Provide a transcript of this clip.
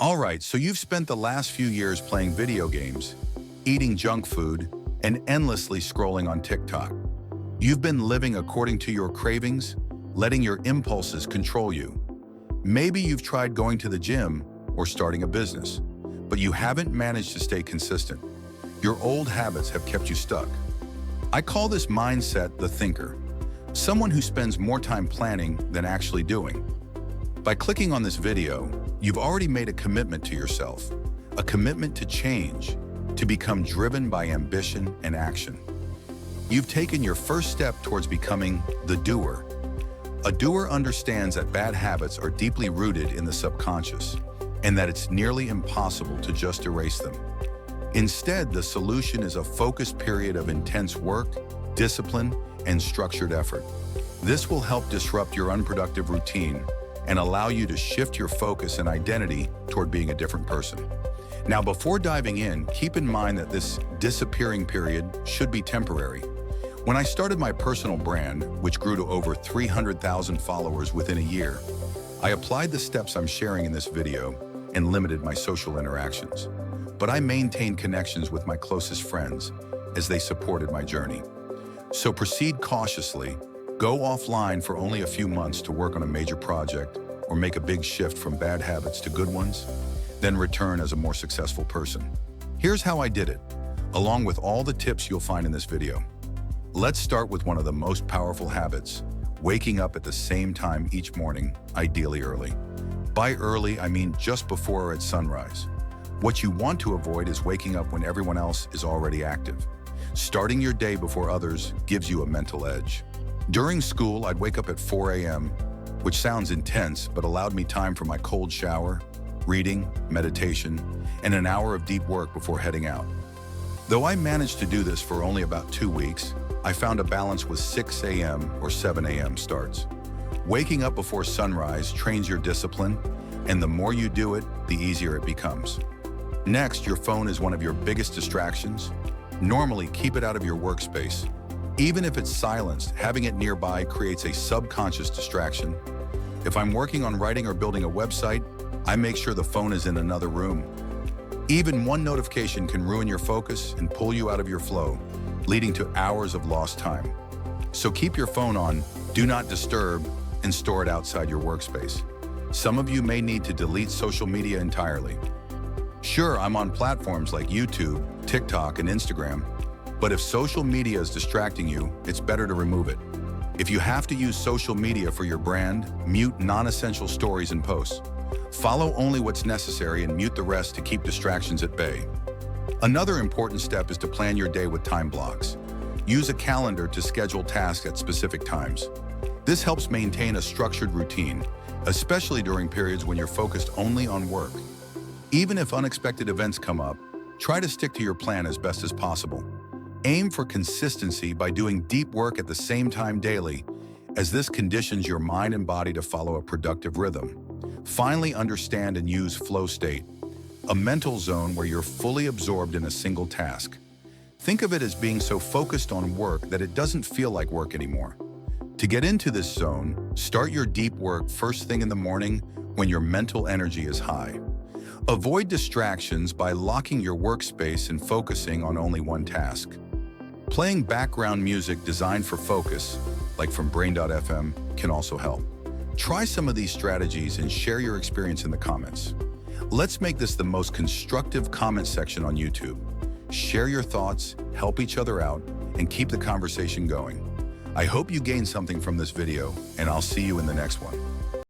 All right, so you've spent the last few years playing video games, eating junk food, and endlessly scrolling on TikTok. You've been living according to your cravings, letting your impulses control you. Maybe you've tried going to the gym or starting a business, but you haven't managed to stay consistent. Your old habits have kept you stuck. I call this mindset the thinker, someone who spends more time planning than actually doing. By clicking on this video, you've already made a commitment to yourself, a commitment to change, to become driven by ambition and action. You've taken your first step towards becoming the doer. A doer understands that bad habits are deeply rooted in the subconscious and that it's nearly impossible to just erase them. Instead, the solution is a focused period of intense work, discipline, and structured effort. This will help disrupt your unproductive routine and allow you to shift your focus and identity toward being a different person. Now, before diving in, keep in mind that this disappearing period should be temporary. When I started my personal brand, which grew to over 300,000 followers within a year, I applied the steps I'm sharing in this video and limited my social interactions. But I maintained connections with my closest friends as they supported my journey. So proceed cautiously. Go offline for only a few months to work on a major project or make a big shift from bad habits to good ones, then return as a more successful person. Here's how I did it, along with all the tips you'll find in this video. Let's start with one of the most powerful habits, waking up at the same time each morning, ideally early. By early, I mean just before or at sunrise. What you want to avoid is waking up when everyone else is already active. Starting your day before others gives you a mental edge. During school, I'd wake up at 4 a.m., which sounds intense, but allowed me time for my cold shower, reading, meditation, and an hour of deep work before heading out. Though I managed to do this for only about 2 weeks, I found a balance with 6 a.m. or 7 a.m. starts. Waking up before sunrise trains your discipline, and the more you do it, the easier it becomes. Next, your phone is one of your biggest distractions. Normally, keep it out of your workspace. Even if it's silenced, having it nearby creates a subconscious distraction. If I'm working on writing or building a website, I make sure the phone is in another room. Even one notification can ruin your focus and pull you out of your flow, leading to hours of lost time. So keep your phone on, do not disturb, and store it outside your workspace. Some of you may need to delete social media entirely. Sure, I'm on platforms like YouTube, TikTok, and Instagram, but if social media is distracting you, it's better to remove it. If you have to use social media for your brand, mute non-essential stories and posts. Follow only what's necessary and mute the rest to keep distractions at bay. Another important step is to plan your day with time blocks. Use a calendar to schedule tasks at specific times. This helps maintain a structured routine, especially during periods when you're focused only on work. Even if unexpected events come up, try to stick to your plan as best as possible. Aim for consistency by doing deep work at the same time daily, as this conditions your mind and body to follow a productive rhythm. Finally, understand and use flow state, a mental zone where you're fully absorbed in a single task. Think of it as being so focused on work that it doesn't feel like work anymore. To get into this zone, start your deep work first thing in the morning when your mental energy is high. Avoid distractions by locking your workspace and focusing on only one task. Playing background music designed for focus, like from Brain.fm, can also help. Try some of these strategies and share your experience in the comments. Let's make this the most constructive comment section on YouTube. Share your thoughts, help each other out, and keep the conversation going. I hope you gained something from this video, and I'll see you in the next one.